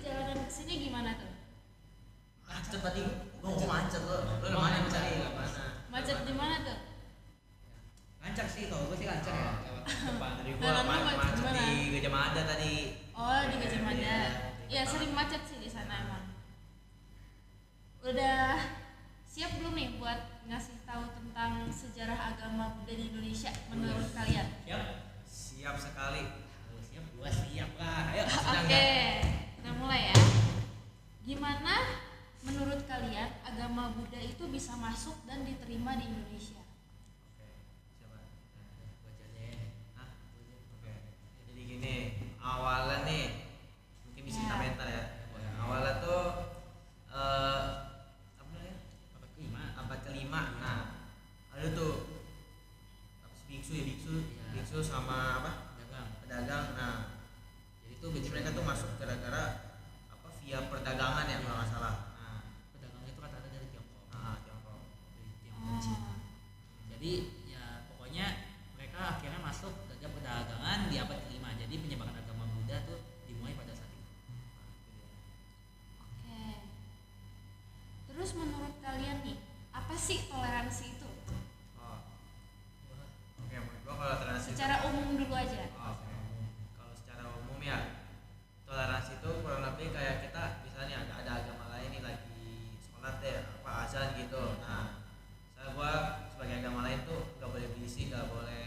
perjalanan kesini gimana tuh? Macet tadi, gua mau macet lo mana mencari mana? Macet di mana tuh? Lancar sih, kalau gue sih lancar ya lewat depan. Dari gua macet di Gajah Mada tadi. Oh di Gajah Mada. Ya sering macet sih di sana emang. Udah siap belum nih buat ngasih tahu tentang sejarah agama Buddha di Indonesia menurut kalian? Siap sekali. Siap, gua siap lah. Ayo. Oke, kita mulai ya. Gimana menurut kalian agama Buddha itu bisa masuk dan diterima di Indonesia? Oke, siapa? Baca deh. Hah? Oke. Jadi gini, awalnya nih mungkin bisa kita bentar ya. Awalnya tuh apa namanya? Abad kelima. Nah, ada tuh biksu sama apa? Pedagang. Nah, jadi mereka tuh masuk gara-gara apa? Via perdagangan ya kalau nggak salah. Nah, Pedagang itu kata-kata dari Tiongkok. Tiongkok. Dari Tiongkok Cina. Jadi ya pokoknya mereka akhirnya masuk ke perdagangan di abad kelima. Jadi penyebaran agama Buddha tuh dimulai pada saat itu. Oke. Terus menurut kalian nih, apa sih toleransi itu? Oh. Oke, menurut gua kalau toleransi Secara umum dulu aja. Oke. Kalau secara umum ya toleransi itu kurang lebih kayak kita misalnya ada agama lain nih lagi sholat ya apa azan gitu. Nah, saya gua sebagai agama lain tuh nggak boleh berisik, nggak boleh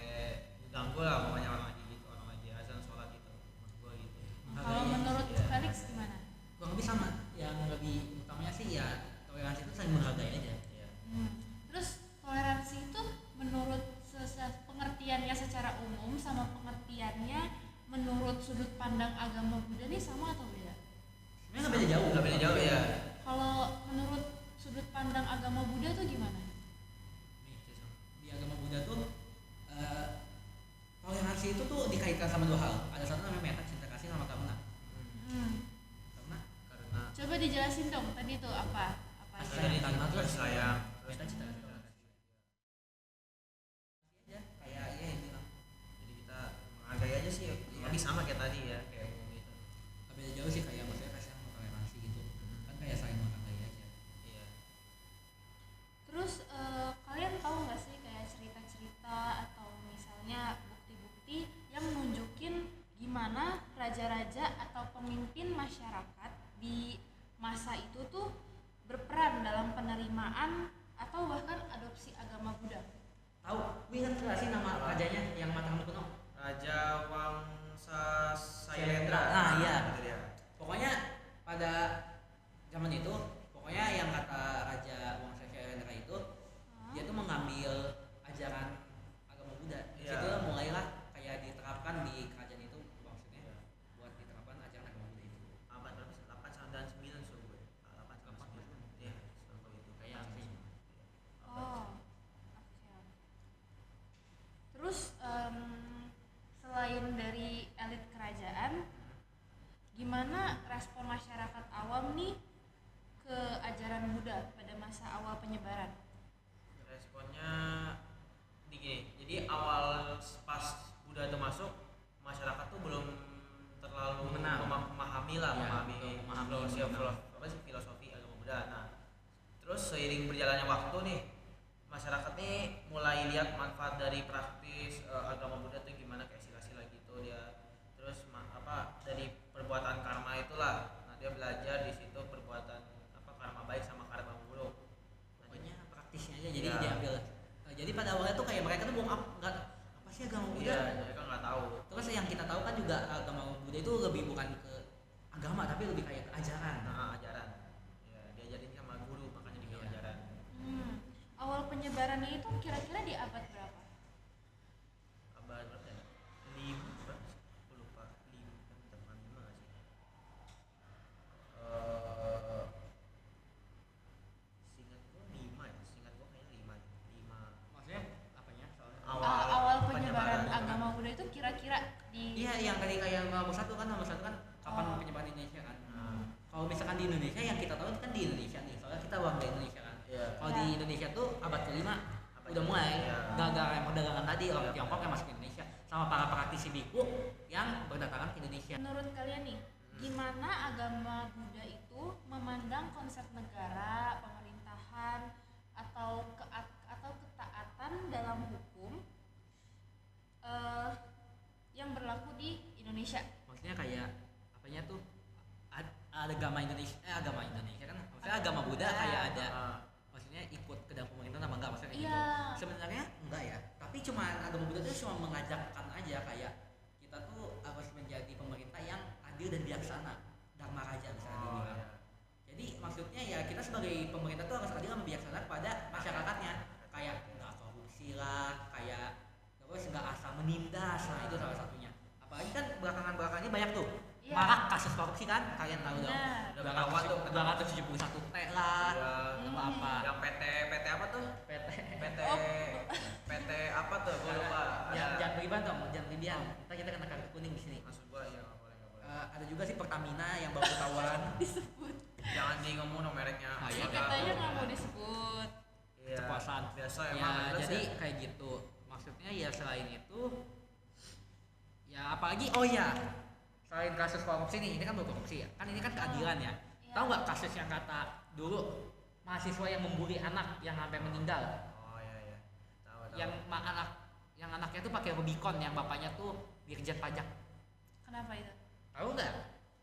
ganggu lah pokoknya orang lagi azan sholat gitu. Menurut gua gitu. Kalau menurut Felix gimana? Kurang lebih sama. Yang lebih utamanya sih ya toleransi itu saling menghargai aja. Iya. Terus toleransi itu menurut pengertiannya secara umum sama pengertiannya menurut sudut pandang agama Buddha ini sama atau beda? Sebenarnya nggak beda jauh. Nggak beda jauh ya. Kalau menurut sudut pandang agama Buddha tuh gimana? Nih, di agama Buddha tuh toleransi itu tuh dikaitkan sama dua hal. Ada satu namanya metta, cinta kasih, sama karuna. Karena Coba dijelasin dong tadi tuh apa aja? dari karena tuh sayang. Metta, cinta kasih, sama kasih. Aja kayak ya yang bilang. Jadi kita menghargai aja sih. Tapi sama kayak tadi ya, kayak umum itu. Nggak beda jauh sih, kayak maksudnya kasih sama toleransi gitu. Kan kayak saling menghargai aja. Iya. Terus kalian tahu nggak sih kayak cerita-cerita atau misalnya bukti-bukti yang nunjukin gimana raja-raja atau pemimpin masyarakat di masa itu tuh berperan dalam penerimaan atau bahkan adopsi agama Buddha? Tahu? Lu ingat nggak sih nama rajanya yang mata rambut kuno? Raja Wangsa Sailendra. Nah, iya. Gitu dia. Pokoknya pada zaman itu, pokoknya yang kata Raja Wangsa Sailendra itu, dia tuh mengambil ajaran agama Buddha. Di Iya. situ mulailah kayak diterapkan di kerajaan itu, maksudnya buat diterapkan ajaran agama Buddha itu. Abad berapa sih? 899 so gue. 899. Iya, contoh itu. Kayak sih. Oh, oke. Terus selain dari elit kerajaan, gimana respon masyarakat awam nih ke ajaran Buddha pada masa awal penyebaran? Responnya gini. Jadi awal pas Buddha itu masuk, masyarakat tuh belum terlalu memahami filosofi agama Buddha. Nah, terus seiring berjalannya waktu nih, masyarakat nih mulai lihat manfaat dari praktis agama Buddha tuh gimana, kayak sila-sila gitu dia. Terus dari perbuatan karma itulah. Nah, dia belajar di situ perbuatan karma baik sama karma buruk. Pokoknya praktisnya aja, jadi Iya. diambil. Jadi pada awalnya tuh kayak mereka tuh belum nggak apa sih agama Buddha. Iya, mereka nggak tahu. Terus yang kita tahu kan juga agama Buddha itu lebih bukan ke agama tapi lebih kayak ke ajaran. Nah, ajaran. Ya, diajarin sama guru, makanya dibilang Iya. ajaran. Awal penyebarannya itu kira-kira di abad berapa? Abad berapa ya? 5 berapa sih? Aku lupa. 5 kan bukan 5 nggak sih? Seingat gua 5 ya. Seingat gua kayaknya 5 ya. 5. Maksudnya apanya? Soalnya Awal penyebaran agama Buddha itu kira-kira di iya, yang tadi kayak nomor satu kan kapan penyebaran di Indonesia kan. Kalau misalkan di Indonesia yang kita tahu itu kan di Indonesia nih, soalnya kita warga Indonesia kan. Iya. Kalau di Indonesia tuh abad kelima udah mulai gara-gara yang perdagangan tadi orang Tiongkok yang masuk ke Indonesia sama para praktisi biku yang berdatangan ke Indonesia. Menurut kalian nih, gimana agama agama Indonesia kan maksudnya agama Buddha kayak ada maksudnya ikut ke dalam pemerintahan apa enggak maksudnya gitu. Sebenarnya enggak ya, tapi cuma agama Buddha itu cuma mengajarkan aja kayak kita tuh harus menjadi pemerintah yang adil dan bijaksana, dharma raja misalnya dibilang. Jadi maksudnya ya kita sebagai pemerintah tuh harus adil dan bijaksana kepada masyarakatnya, kayak enggak korupsi lah, kayak terus enggak asal menindas, nah itu salah satunya. Apalagi kan belakangan ini banyak tuh marak kasus korupsi kan, kalian tahu dong. 271 T lah, apa yang PT apa tuh? PT apa tuh? Gua lupa. Jangan beriban dong, jangan beriban. Ntar kita kena kartu kuning di sini. Maksud gua ya enggak boleh. Ada juga sih Pertamina yang baru ketahuan. Disebut. Jangan di ngomong no mereknya. Iya katanya nggak mau disebut. Iya. Kepuasan. Biasa Ya, emang. jadi kayak gitu. Maksudnya ya selain itu ya apalagi oh ya selain kasus korupsi nih, ini kan bukan korupsi ya, kan ini kan keadilan ya. Tahu nggak kasus yang kata dulu mahasiswa yang membuli anak yang sampai meninggal? Oh iya. Tahu. Yang anaknya tuh pakai Rubicon, yang bapaknya tuh dirjen pajak. Kenapa itu? Tahu nggak?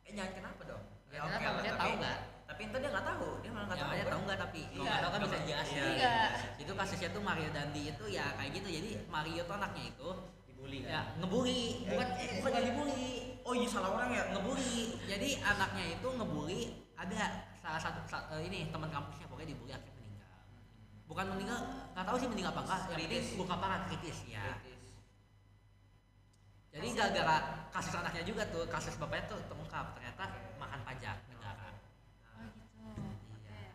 Jangan kenapa dong? Ya, kenapa? Maksudnya tahu nggak? Tapi itu dia nggak tahu, dia malah nggak tahu. Tahu nggak tapi kalau Iya. nggak tahu kan bisa jelasin. Iya. Itu kasusnya tuh Mario Dandi itu ya kayak gitu. Jadi Mario tuh anaknya itu Dibully kan? ya ngebully, bukan dibully. Oh iya salah orang ya. Ngebully. Jadi anaknya itu ngebully, ada salah satu ini teman kampusnya pokoknya dibully akhirnya meninggal. Bukan meninggal, nggak tahu sih meninggal apa enggak. Yang penting luka parah kritis ya. Jadi gara-gara kasus anaknya juga tuh, kasus bapaknya tuh terungkap ternyata makan pajak negara. Oh gitu. Iya.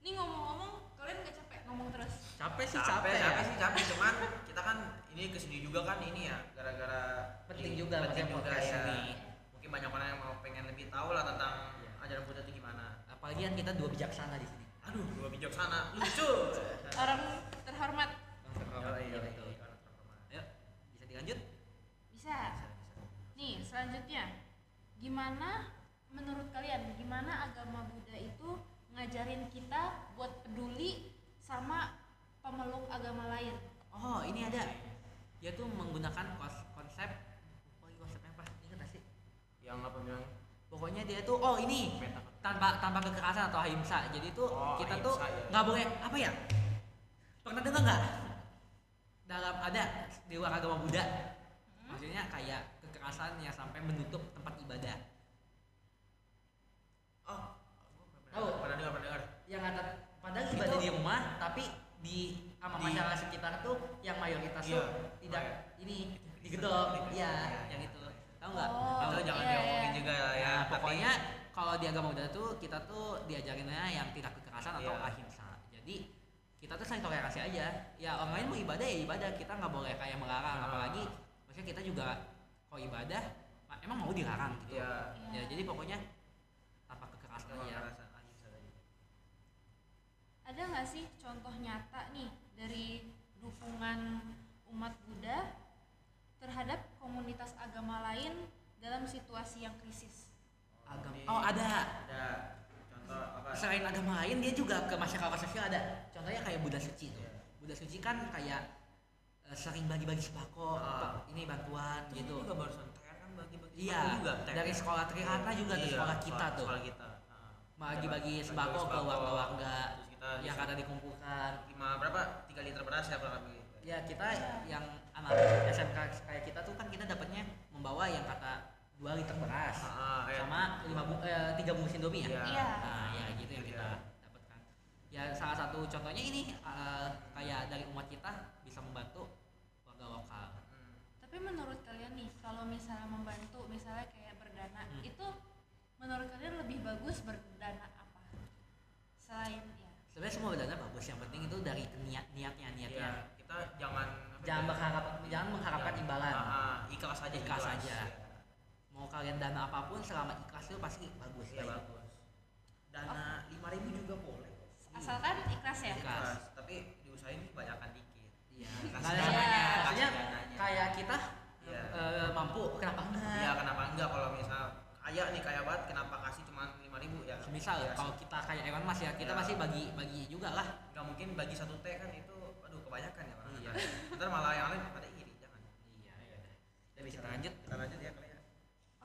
Ini ngomong-ngomong, kalian nggak capek ngomong terus? Capek sih Capek cuman kita kan ini kesini juga kan ini ya gara-gara penting ini, juga penting juga podcast ya. ini. Mungkin banyak orang yang mau pengen lebih tahu lah tentang ajaran Buddha itu gimana. Apalagi kan kita dua bijaksana di sini. Aduh, gua bijaksana, lucu. Orang terhormat. Iya betul. Ayo, bisa dilanjut? Bisa. Nih, selanjutnya. Gimana menurut kalian, gimana agama Buddha itu ngajarin kita buat peduli sama pemeluk agama lain? Oh, ini ada. Dia tuh menggunakan konsep konsepnya apa? Ingat gak sih? Yang apa bilang? Pokoknya dia tuh ini tanpa kekerasan atau ahimsa. Jadi tuh kita tuh nggak boleh apa ya? Pernah dengar nggak? Dalam ada di luar agama Buddha, maksudnya kayak kekerasan yang sampai menutup tempat ibadah. Oh, Tahu? pernah dengar. Yang ada padahal ibadah di rumah, tapi di sama masyarakat sekitar tuh yang mayoritas tuh tidak ini digedok. Iya, yang itu. Tahu nggak? Oh, Itu jangan iya, diomongin iya. juga ya. Nah, pokoknya kalau di agama Buddha tuh kita tuh diajarinnya yang tidak kekerasan atau Iya. ahimsa. Jadi kita tuh saling toleransi aja. Ya orang lain mau ibadah ya ibadah, kita nggak boleh kayak melarang. Apalagi maksudnya kita juga kalau ibadah emang mau dilarang gitu. Iya. Ya jadi pokoknya tanpa kekerasan aja. Ada nggak sih contoh nyata nih dari dukungan umat Buddha terhadap komunitas agama lain dalam situasi yang krisis? Oh ada. Ada. Contoh apa? Selain agama lain dia juga ke masyarakat sosial ada. Contohnya kayak Buddha Suci tuh. Buddha Suci kan kayak sering bagi-bagi sembako, ini bantuan Itu gitu. juga barusan TR kan bagi-bagi Iya, juga, TR. dari sekolah Trihata juga tuh, sekolah kita tuh. Sekolah kita. Bagi-bagi sembako ke warga-warga Terus kita yang kada dikumpulkan. 3 liter beras ya kurang lebih. Ya kita yang anak SMK kayak kita tuh kan kita dapatnya membawa yang kata 2 liter beras sama 3 bungkus Indomie ya. Iya. Nah, ya gitu yang kita dapatkan. Ya salah satu contohnya ini kayak dari umat kita bisa membantu warga lokal. Tapi menurut kalian nih, kalau misalnya membantu, misalnya kayak berdana, itu menurut kalian lebih bagus berdana apa? Selain ya. Sebenarnya semua dana bagus, yang penting itu dari niatnya. Iya, kita jangan mengharapkan imbalan. Ikhlas aja. Ikhlas aja. Mau kalian dana apapun selama ikhlas itu pasti bagus. Iya, bagus. Dana 5.000 juga boleh. Asalkan ikhlas ya. Ikhlas. Tapi diusahain banyakkan dikit. Iya. Kasih Maksudnya dananya. kayak kita Iya. mampu, kenapa enggak? Iya, kenapa enggak kalau misal kaya banget kenapa kasih cuma 5.000 ya? Misal ya, kalau kita kayak Elon Musk ya, kita Iya. masih bagi juga lah. nggak mungkin bagi 1 T kan itu aduh kebanyakan ya orang. Iya. Ntar malah yang lain pada iri, jangan. Iya. Jadi kita lanjut. Kita lanjut ya kali ya.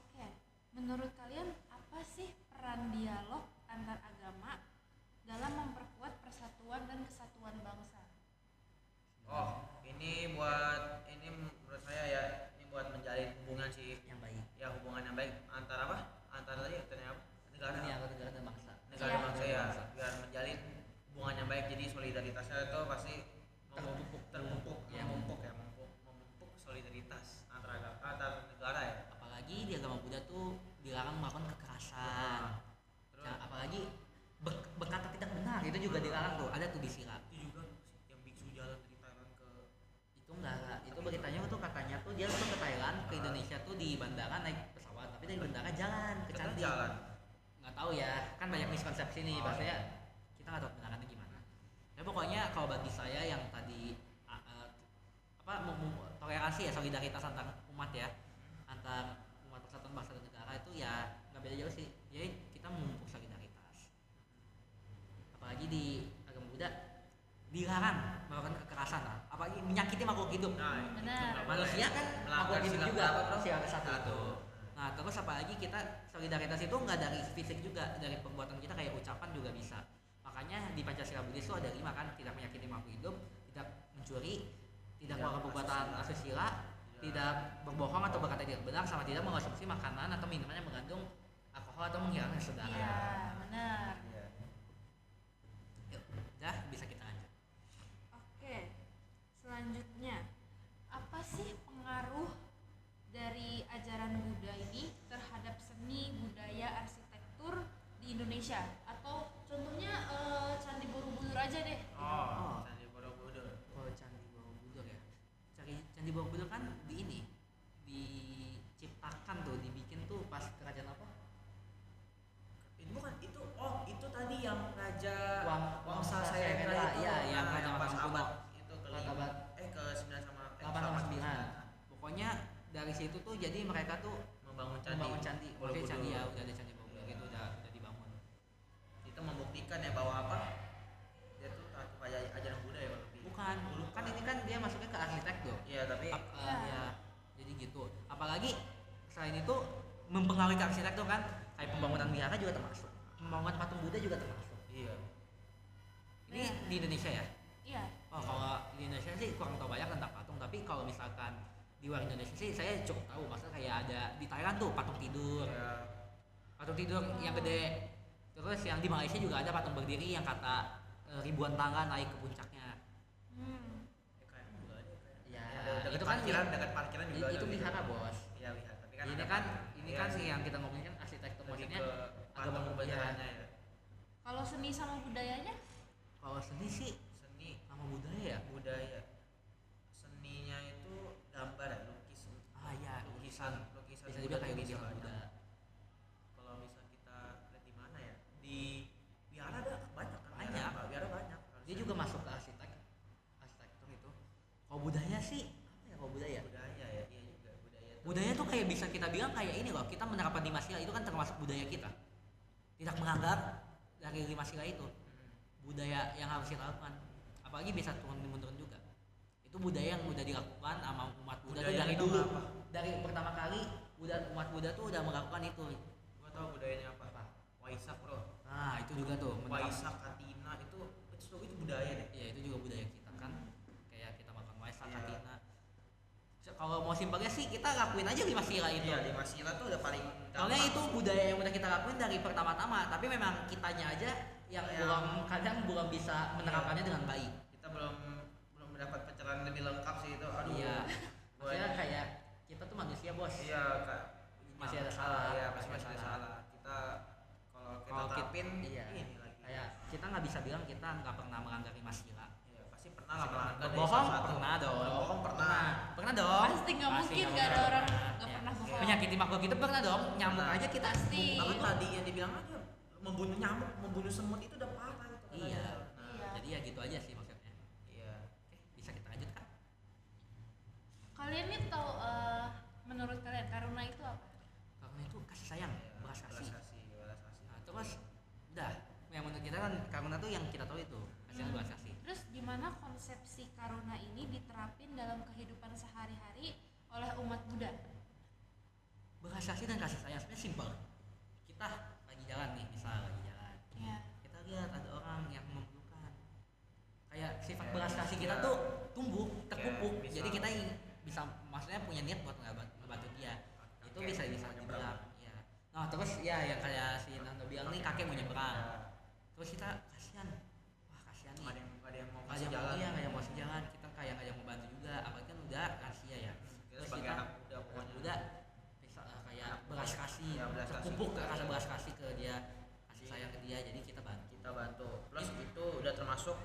Oke. Menurut kalian apa sih peran dialog antar agama dalam memperkuat persatuan dan kesatuan bangsa? Oh, ini menurut saya ya, ini buat menjalin hubungan sih yang baik. ya, hubungan yang baik antara apa? Antara tadi katanya apa? Negara. Ini antar negara dan bangsa. Negara Iya. bangsa ya, biar menjalin hubungan yang baik, jadi solidaritasnya itu pasti memupuk solidaritas antar negara ya. Apalagi di agama Buddha tuh dilarang melakukan kekerasan. Terus Nah, apalagi berkata tidak benar itu juga dilarang tuh, ada tuh di sila. itu juga yang biksu jalan dari Thailand ke Itu enggak, itu beritanya tuh katanya tuh dia tuh ke Thailand, ke Indonesia tuh di bandara naik pesawat, tapi dari bandara jalan ke Katanya Candi. jalan. Nggak tahu ya, kan banyak miskonsepsi nih, Oh, maksudnya kita nggak tahu kebenarannya gimana. Ya pokoknya kalau bagi saya yang tadi toleransi ya, solidaritas antar umat ya, antar umat persatuan bangsa dan negara itu ya nggak beda jauh sih. Jadi kita memupuk solidaritas. Apalagi di agama Buddha dilarang melakukan kekerasan, apalagi menyakiti makhluk hidup. Nah, Benar. Manusia kan melanggar makhluk hidup sila juga, berapa, bro? sila ke-1 itu. Satu. Nah terus apalagi kita solidaritas itu nggak dari fisik juga, dari perbuatan kita kayak ucapan juga bisa. Makanya di Pancasila Buddhis itu ada 5 kan, tidak menyakiti makhluk hidup, tidak mencuri, tidak melakukan perbuatan asusila, tidak berbohong atau berkata tidak benar, sama tidak mengonsumsi makanan atau minuman yang mengandung alkohol atau menghilangkan saudara. Iya, benar. Iya. Yuk, udah bisa kita lanjut. Oke, selanjutnya apa sih pengaruh dari ajaran Buddha ini terhadap seni, budaya, arsitektur di Indonesia? Atau contohnya Candi Borobudur aja deh. Oh, Candi Borobudur. Kalau Candi Borobudur ya, Candi Borobudur kan diciptakan tuh, dibikin tuh pas kerajaan apa? Itu bukan itu, itu tadi yang Raja Wangsa Wangsa Sayendra, Sayendra itu. iya, yang Nah, Raja pas Mataram abad kuno. itu Abad ke 9 sama 8 sama 9. Pokoknya dari situ tuh jadi mereka tuh membangun membangun candi. Maksudnya Borobudur. candi ya, udah ada Candi Borobudur gitu, udah dibangun. Itu membuktikan ya bahwa apa? Dia tuh kayak ajaran Buddha ya kalau lebih. Bukan, kan ini kan dia masuknya ke arsitektur. Iya, tapi Ya, jadi gitu. Apalagi selain itu mempengaruhi ke arsitektur kan, kayak pembangunan wihara juga termasuk, pembangunan patung Buddha juga termasuk. iya. Ini di Indonesia ya? Iya. Oh, kalau di Indonesia sih kurang tahu banyak tentang patung, tapi kalau misalkan di luar Indonesia sih saya cukup tahu. Maksudnya kayak ada di Thailand tuh patung tidur, Iya. patung tidur yang gede. Terus yang di Malaysia juga ada patung berdiri yang kata ribuan tangga naik ke puncaknya. Kayaknya juga ada kayak. Ya, Dekat itu kan parkiran, dekat parkiran juga ada. itu wihara bos. Iya, wihara. Tapi kan Ini ada kan parkiran. ini Iya kan sih. yang kita ngomongin kan arsitektur, Lebih maksudnya ke agama patung Buddha. budayanya ya. Kalau seni sama budayanya? Kalau seni sih Seni sama budaya ya. budaya. Seninya itu gambar ya, lukis. Ya, lukisan bisa juga kayak Buddha di banyak. Buddha. Kalau bisa kita lihat di mana ya, di wihara ada banyak kan. Banyak. Wihara banyak. Dia juga masuk ke arsitektur itu. Kalau budaya sih apa ya, kalau budaya? Budaya ya, iya juga budaya tuh. Budaya tuh kayak bisa kita bilang kayak ini loh, kita menerapkan 5 sila itu kan termasuk budaya kita. Tidak melanggar dari 5 sila itu. Budaya yang harus kita lakukan. Apalagi bisa turun-menurun juga. Itu budaya yang udah dilakukan sama umat Buddha tuh Budaya dari itu dulu. apa? Dari pertama kali umat Buddha tuh udah melakukan itu. Gua tahu budayanya apa. Apa? Waisak, bro. Nah, itu juga tuh Waisak, Katina itu budaya deh. Iya, itu juga budaya kita kan. Kayak kita makan waisak, Iya. katina. Kalau mau simpelnya sih kita lakuin aja 5 sila itu. Iya, 5 sila tuh udah paling Soalnya gampang. itu budaya yang udah kita lakuin dari pertama-tama, tapi memang kitanya aja yang belum bisa menerapkannya dengan baik. Kita belum mendapat pencerahan lebih lengkap sih itu. Aduh. Iya. Gua- Maksudnya kayak kita tuh manusia bos. Iya, Kak. Masih ada salah. Iya, masih ada salah. Kita kalau kita Kalau terapin iya. ini lagi. Kayak kita nggak bisa bilang kita nggak pernah melanggar 5 sila. Iya, pasti pernah lah melanggar dari Berbohong salah satu. pernah dong. Berbohong pernah. Pernah dong. Pasti nggak mungkin nggak nggak ada pernah. orang nggak Iya. pernah bohong. Menyakiti makhluk hidup pernah dong. Nyamuk Pernah. aja kita Pasti. Bahkan tadi yang dibilang aja membunuh nyamuk, membunuh semut itu udah parah itu. Iya. Nah, Iya. Jadi ya gitu aja sih maksudnya. iya. Oke, bisa kita lanjutkan. Kalian nih tahu menurut kalian karuna itu apa? Karena itu kasih sayang, Iya, belas kasih. belas kasih. Nah, terus udah yang menurut kita kan karuna tuh yang kita tahu itu kasih belas kasih. Terus gimana konsepsi karuna ini diterapin dalam kehidupan sehari-hari oleh umat Buddha? Belas kasih dan kasih sayang sebenarnya simpel. Kita lagi jalan nih, misal lagi jalan, Iya. kita lihat ada orang yang memerlukan, kayak sifat belas kasih kita tuh tumbuh terpupuk, Kayak jadi kita bisa maksudnya punya niat buat ngebantu dia, itu bisa dibilang ya. Nah terus ya yang kayak si Nando bilang nih, kakek mau nyebrang, terus kita kasihan, wah kasihan nih, nggak ada yang mau nggak kasih ada yang jalan. mau, iya nggak ada yang mau kasih jalan, kita kayak nggak ada yang mau bantu juga, apalagi kan udah lansia ya. Kita Terus sebagai kita anak muda pokoknya udah bisa kayak belas kasih, Ya, belas kasih. terpupuk rasa belas kasih ke dia, kasih sayang ke dia, jadi kita bantu. Plus itu udah termasuk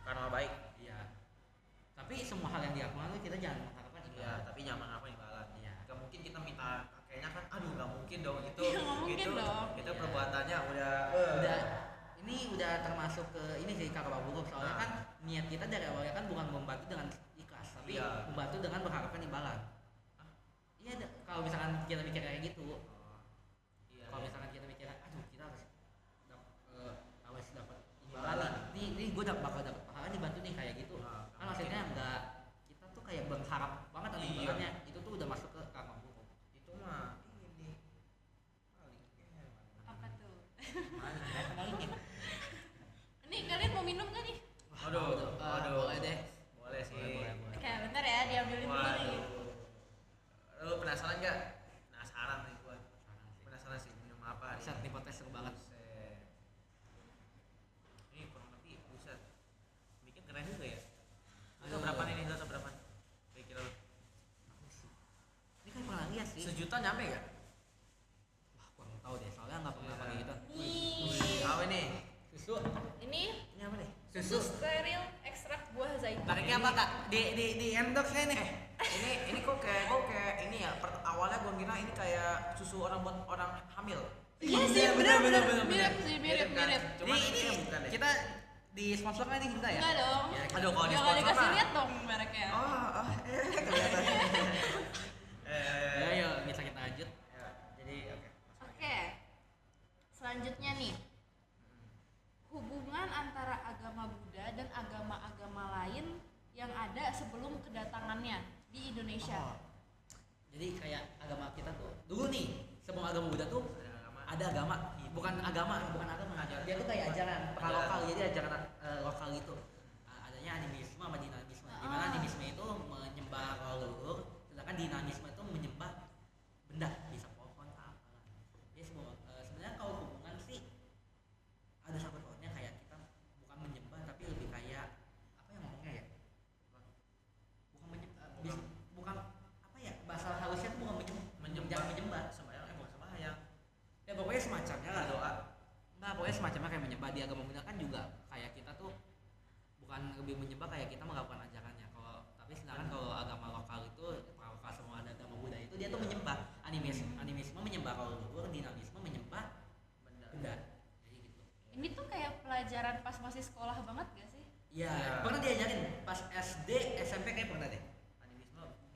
karma baik. Iya. Tapi semua hal yang dilakukan itu kita jangan mengharapkan Iya, imbalan. tapi nyaman apa imbalan. Iya. Gak mungkin kita minta kakeknya kan, aduh gak mungkin dong itu. Iya, nggak mungkin itu dong. itu Iya. perbuatannya udah Ini udah termasuk ke ini sih kakak buruk, soalnya kan niat kita dari awalnya kan bukan membantu dengan ikhlas, tapi Iya. membantu dengan berharapkan imbalan. Iya, kalau misalkan kita mikir kayak gitu, Iya. kalau misalkan kita mikir, aduh kita harus dapat Imbalan. imbalan nih gue bakal dapat pahala nih, bantu nih kayak gitu. Kan maksudnya enggak, kita tuh kayak berharap banget ada Iya. imbalannya, itu tuh udah masuk ke kakak buruk. Itu mah ini paling Apa tuh? Maling. Ini kalian mau minum gak nih? Waduh, boleh deh. Boleh sih. Boleh. Oke, bentar ya, diambilin dulu nih. Waduh. Lu penasaran nggak? Penasaran nih gua. Penasaran sih minum apa? hari Set ini? nih podcast seru banget. Buset. Ini kurang lebih buset. Bikin keren juga ya. Itu Aduh. berapa nih? Itu berapa? Kira-kira lu. Ini kan pernah lihat sih. Sejuta nyampe nggak? Wah, kurang tahu deh, soalnya nggak pernah Iya. pakai gitu. Nih, Apa nih? Susu. ini Ini apa nih? susu steril ekstrak buah zaitun. Mereknya apa kak? Di endorse nya nih. Ini kok kayak ini ya. Awalnya gua kira ini kayak susu orang buat orang hamil. Iya sih, bener. mirip sih, mirip. kan? Cuma Jadi ini bukan deh. kita di sponsornya nih kita ya? Enggak dong. Ya, Aduh, kalau di Jangan sponsor dikasih mah. lihat dong mereknya. Kelihatan. Ya, yuk bisa kita lanjut. Ya, jadi oke. Oke. Selanjutnya nih. Hubungan antara agama Buddha dan agama-agama lain yang ada sebelum kedatangannya di Indonesia. Oh. Jadi kayak agama kita tuh dulu nih, semua agama Buddha tuh ada agama, bukan agama. Dia tuh kayak ajaran lokal, jadi ajaran lokal gitu. Adanya animisme sama dinamisme. Di mana animisme itu menyembah leluhur, sedangkan dinamisme itu menyembah benda, bisa pohon apa. Jadi sebenarnya kalau hubungan sih ada sangkut pautnya, kayak kita bukan menyembah tapi lebih kayak apa yang ngomongnya ya? Bukan menyembah, bukan apa ya? Bahasa halusnya tuh bukan menyembah. Sembayang bukan sembayang. Ya pokoknya semacamnya lah. Doa. Nah pokoknya semacamnya kayak menyembah. Di agama Buddha kan juga kayak kita tuh bukan lebih menyembah, kayak kita melakukan ajarannya. Tapi sedangkan kalau agama lokal itu, lokal semua ada agama Buddha itu dia tuh menyembah. Animisme menyembah leluhur, dinamisme menyembah benda. Jadi gitu. Ini tuh kayak pelajaran pas masih sekolah banget gak sih? Iya, Iya. pernah diajarin pas SD, SMP kayak pernah deh.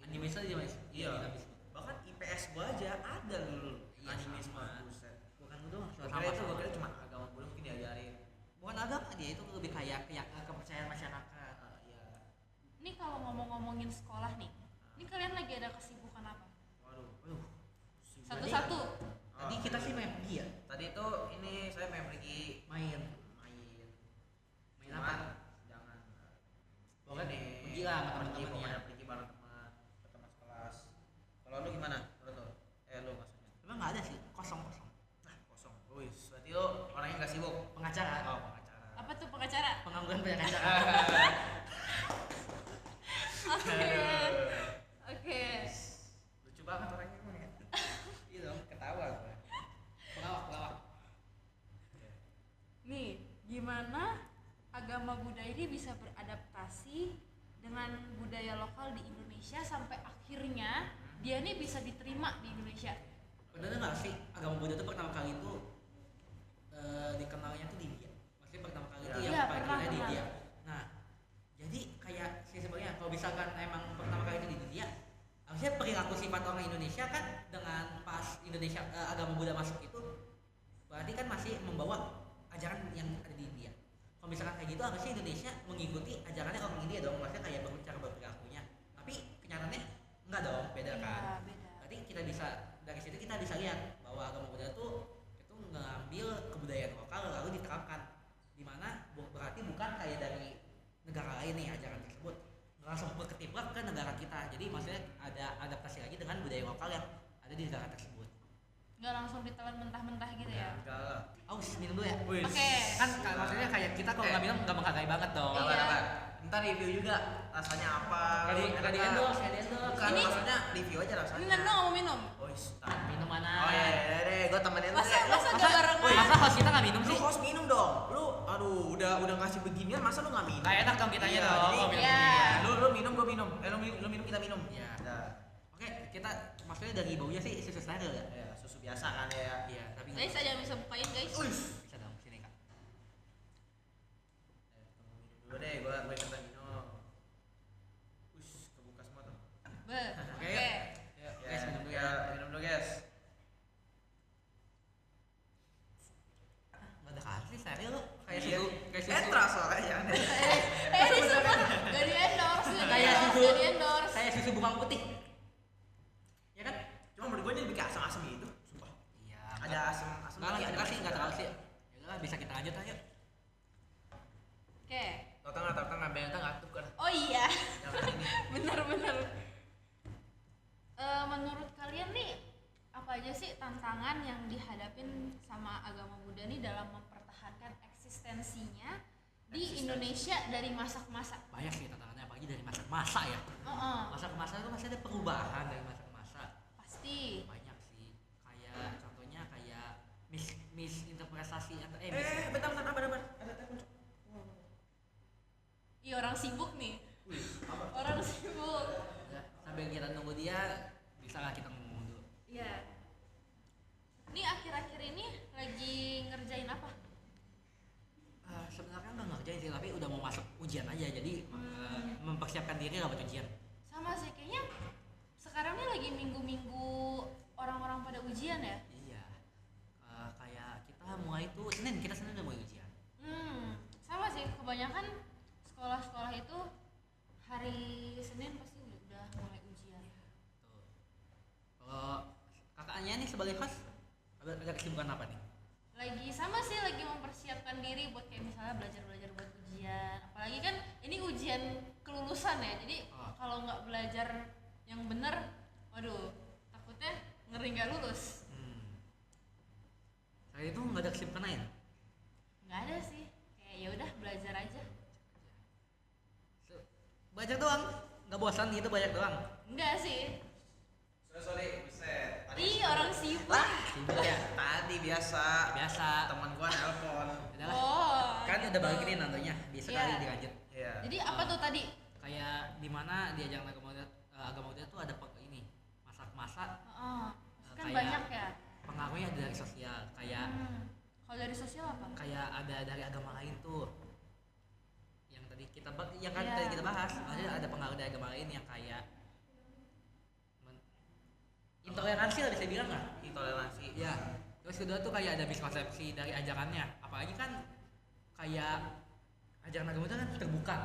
Animisme. Dinamisme. Iya. Dinamisme. Bahkan IPS gua aja ada dulu. Iya, Animisme. sama. Buset. Bukan itu doang, Gua kira itu cuma agama Buddha mungkin diajarin. bukan agama, dia itu lebih kayak kepercayaan masyarakat. Iya. Ini kalau ngomongin sekolah nih, ini kalian lagi ada kesibukan apa? Waduh. Satu-satu. Tadi kita sih main pergi ya, Tadi itu ini saya main pergi main main apa? Jangan. Pokoknya Ini, pergi lah sama pergi, teman-teman pokoknya ya. pergi bareng teman ke teman sekelas. Kalau lu gimana? Menurut lu? Lu maksudnya? Emang nggak ada sih, kosong. Nah, kosong. Wih, berarti lu orangnya nggak sibuk. Pengacara, Oh, pengacara. Apa tuh pengacara? pengangguran pengacara. Oke. Oke. Lucu banget orangnya emang ya. Iya dong, Ketawa gue. pelawak. Nih, gimana agama Buddha ini bisa beradaptasi dengan budaya lokal di Indonesia sampai akhirnya dia nih bisa diterima di Indonesia? Bener nggak sih agama Buddha itu pertama kali itu dikenalnya tuh di India. Maksudnya pertama kali itu Iya, yang paling pernah. di India. Nah, jadi kayak sih sebenarnya kalau misalkan emang pertama kali itu di India, harusnya perilaku sifat orang Indonesia kan dengan pas Indonesia agama Buddha masuk itu berarti kan masih membawa ajaran yang ada di India. Kalau misalkan kayak gitu harusnya Indonesia mengikuti ajarannya orang India dong, maksudnya kayak cara berperilakunya. Tapi kenyataannya enggak dong, beda kan. Iya, beda. Berarti kita bisa dari situ kita bisa lihat bahwa agama Buddha itu ngambil mengambil kebudayaan lokal lalu diterapkan, dimana berarti bukan kayak dari negara lain nih ajaran tersebut langsung berketiplak ke negara kita, jadi maksudnya ada adaptasi lagi dengan budaya lokal yang ada di negara tersebut. Nggak langsung ditelan mentah-mentah gitu ya? Enggak lah. Aus, minum dulu ya. Oke. Kan maksudnya kayak kita kalau nggak minum nggak menghargai banget dong. Iya. Ntar review juga rasanya apa. Nggak di endorse. Bukan, Ini- maksudnya review aja rasanya. Ini Nando nggak mau minum? Oh, start. Minum mana? Oh iya, deh, gue temenin lu Masa deh. masa gak barengan? Masa host kita nggak minum Lu sih? host minum dong. Lu aduh udah ngasih beginian masa lu nggak minum? Nggak enak dong kitanya Iya, dong. jadi- kalau minum Iya. beginian. Lu minum, gue minum. Lu minum, kita minum. Iya. Nah, Oke, kita maksudnya dari baunya sih susu steril ya. ya, susu biasa kan ya. Iya, tapi Guys, aja bisa bukain guys. bisa dong sini kak. Dulu deh, gue ikutan minum. Kebuka semua tuh. Oke. Ya, guys minum dulu ya. Minum dulu guys. Nggak ada kasih steril kayak Iya. susu kayak susu. Etras soalnya. Ini semua gak di endorse, Kayak susu. gak di endorse. Kayak susu bunga putih. Ya kan? Cuma menurut gue ini lebih ke asam-asam gitu. Sumpah. Iya. Ada asam-asam. Nggak lah, tapi kita ada kasih nggak juga. terlalu sih. Ya udah bisa kita lanjut aja. Oke. Tengah biar kita nggak tukar. Oh iya, Jangan ini. bener-bener. Menurut kalian nih apa aja sih tantangan yang dihadapin sama agama Buddha nih dalam mempertahankan eksistensinya di Indonesia dari masa ke masa? Banyak sih tantangannya, apalagi dari masa ke masa ya. Masa ke masa itu masih ada perubahan dari masa ke masa. Pasti. Banyak sih. Kayak contohnya kayak misinterpretasi atau Bentar, apa? Ada telepon. Iya, orang sibuk nih. Apa? Orang sibuk. Ya, sambil kita nunggu dia, bisa lah kita ngomong dulu. Iya. Ini akhir-akhir ini lagi ngerjain apa? Sebenarnya nggak ngerjain sih, tapi udah mau masuk ujian aja, jadi mempersiapkan diri lah buat ujian. Sama sih, kayaknya sekarang ini lagi minggu-minggu orang-orang pada ujian ya. Iya. Kayak kita mulai tuh kita Senin udah mulai ujian. Sama sih, kebanyakan sekolah-sekolah itu hari Senin pasti udah mulai ujian. Tuh. Kalau kakaknya nih sebagai host ada kesibukan apa nih? Lagi sama sih, lagi mempersiapkan diri buat kayak misalnya belajar-belajar buat ujian. Apalagi kan ini ujian kelulusan ya, jadi kalau nggak belajar yang bener, waduh, takutnya ngeri nggak lulus. Saya itu nggak ada kesibukan lain. Nggak ada sih, kayak ya udah belajar aja. Belajar doang, nggak bosan gitu belajar doang. Enggak sih. Sorry, buset. Ih, orang sibuk. Sibuk ya. Tadi biasa. Biasa. Teman gua nelpon. Udahlah. Oh. Kan gitu. udah balikin nantinya, bisa Iya. kali dilanjut. Iya. Jadi apa tuh tadi? Kayak di mana di ajaran agama Buddha tuh ada ini masak-masak. Kan Kayak- banyak ya. Pengaruhnya ada dari sosial, kayak Kalau dari sosial apa? kayak ada dari agama lain tuh. Yang tadi kita Iya. tadi kita bahas, ada pengaruh dari agama lain yang kayak intoleransi lah bisa bilang nggak? Intoleransi. Ya. Terus kedua tuh kayak ada miskonsepsi dari ajarannya. Apalagi kan kayak ajaran agama itu kan terbuka.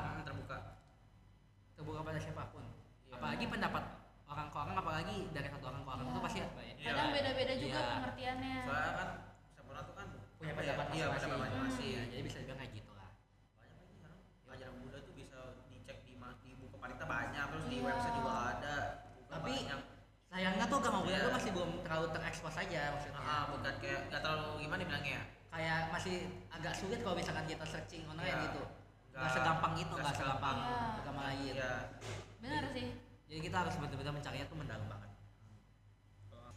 Terbuka pada siapapun. Iya. Apalagi pendapat orang ke orang, apalagi dari satu orang ke orang itu pasti apa ya? Iya. Kadang beda-beda juga Iya. pengertiannya. Soalnya kan setiap orang tuh kan Punya apa ya? pendapat Iya, masing-masing. pendapat masing-masing. Iya, jadi bisa dibilang kayak gitu lah. Banyak lagi sekarang. Ajaran Buddha tuh bisa dicek di buku Parita banyak, terus di Iya. website juga ada. Tapi banyak. sayangnya tuh agama Buddha Iya. tuh masih belum terlalu terekspos aja maksudnya. Bukan kayak nggak terlalu gimana bilangnya ya. Kayak masih agak sulit kalau misalkan kita searching online Iya. gitu. Nggak Nggak- segampang itu, nggak nggak segampang Iya. agama lain. Iya. Benar sih. Jadi kita harus benar-benar mencarinya tuh mendalam banget.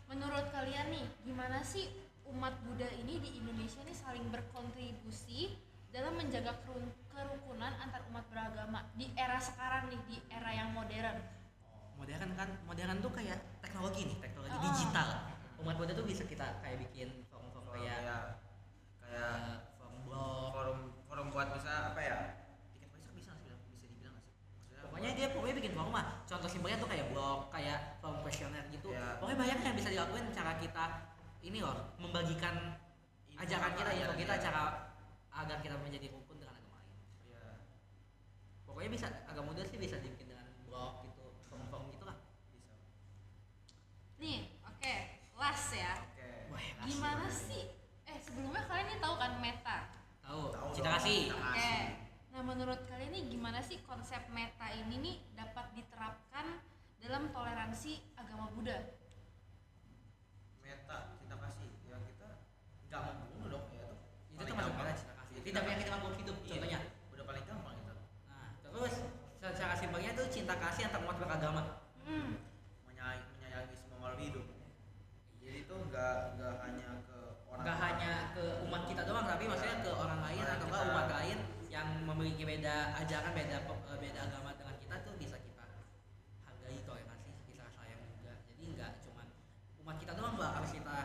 Menurut kalian nih, gimana sih umat Buddha ini di Indonesia nih saling berkontribusi dalam menjaga kerukunan antar umat beragama di era sekarang nih, di era yang modern? Modern tuh kayak teknologi nih, teknologi Oh. digital. Umat Buddha tuh bisa kita kayak bikin forum-forum kayak kayak forum blog. forum buat bisa apa ya? Tiket waisak bisa dibilang nggak sih? Maksudnya Pokoknya dia bikin forum lah. Contoh simpelnya tuh kayak blog, kayak forum kuesioner gitu. Iya. Pokoknya banyak yang bisa dilakuin cara kita ini loh, membagikan ajaran kita, info kita, iya. cara agar kita menjadi rukun dengan agama lain. Iya. Pokoknya bisa agama Buddha sih bisa dibikin dengan blog gitu, forum-forum gitu lah. Bisa. Nih, oke, last ya. Oke. Wah, Gimana sih? sebelumnya kalian ini tahu kan meta? Tahu. Tahu Cinta dong, kasih. cinta Oke. kasih. Nah, menurut kalian nih gimana sih konsep meta ini nih dapat diterapkan dalam toleransi agama Buddha? Meta cinta kasih ya, kita nggak membunuh dong ya tuh. Itu Paling termasuk gampang. meta cinta kasih. Tidak yang kita makhluk hidup Iya, contohnya. udah paling gampang itu. Nah, terus secara simpelnya tuh cinta kasih antar umat beragama. Menyayangi semua makhluk hidup. Jadi itu nggak hanya ke orang, Nggak hanya ke umat kita doang, tapi maksudnya ke orang lain Orang atau ke kita. umat lain yang memiliki beda ajaran, beda agama dengan kita tuh bisa kita hargai, toleransi, bisa sayang juga. Jadi nggak cuman umat kita doang harus kita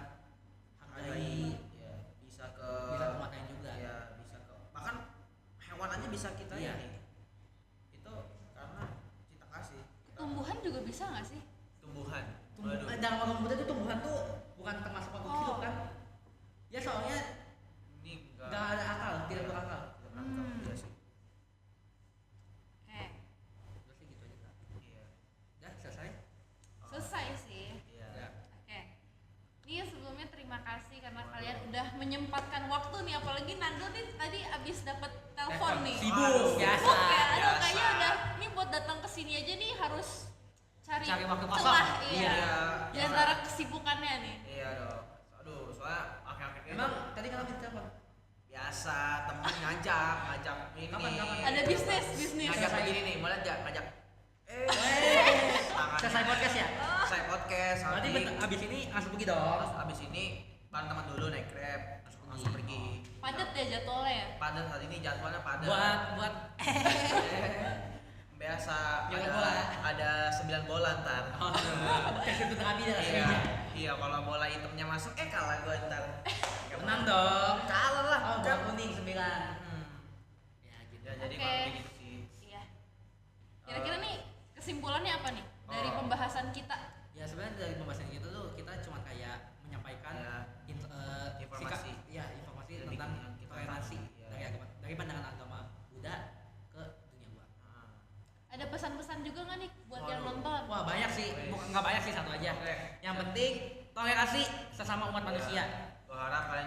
hargai, ya, bisa ke umat lain juga. ya, bisa ke bahkan hewan aja bisa kita Iya. ini. Itu karena cinta kasih. Kita- Tumbuhan juga bisa nggak sih? tumbuhan. Waduh. Dalam agama Buddha tuh tumbuhan tuh bukan termasuk makhluk Oh. hidup kan? Ya soalnya Ini nggak ada akal, tidak berakal. Tidak berakal, iya sih. Oke. Terus sih gitu aja Kak. Iya. Udah selesai. Selesai sih. Iya. Ya. Oke. Nih sebelumnya terima kasih karena kalian udah menyempatkan waktu nih, apalagi Nando nih tadi abis dapat telepon nih. Sibuk biasa. Sibuk ya, aduh Biasa. kayaknya udah nih buat datang ke sini aja nih harus cari Cari waktu celah, kosong. iya. Iya. Di antara kesibukannya nih. Iya dong. Aduh, soalnya akhir-akhir ini Emang tadi kenapa ditelepon? biasa temen ngajak ini. Kapan? Ada bisnis. Ngajak begini nih, mau lihat nggak? Ngajak. Tangannya. Selesai podcast ya? Selesai podcast. Berarti abis ini langsung pergi dong. Terus abis ini bareng teman dulu naik Grab, langsung pergi. Padat ya jadwalnya ya. Padat hari ini jadwalnya padat. Buat Biasa Jangan ada bola. ada 9 bola ntar. kasih tutup hati dah Iya, iya kalau bola hitamnya masuk kalah gua ntar. Menang dong. Kalah lah. Oh, Kan. bola kuning 9. Hmm. Ya gitu. Ya jadi Oke. kalau kayak gitu sih. Iya. Kira-kira nih kesimpulannya apa nih dari Oh. pembahasan kita? Ya sebenarnya dari pembahasan kita tuh kita cuma kayak menyampaikan Ya. Informasi. informasi Lebih tentang yang kita toleransi tahu, ya. dari pandangan agama Buddha ke dunia luar. Ah. Ada pesan-pesan juga nggak nih buat yang Waduh. nonton? Wah banyak sih, bukan nggak banyak sih, satu aja. Oke. Yang penting toleransi sesama umat manusia. Gua harap kalian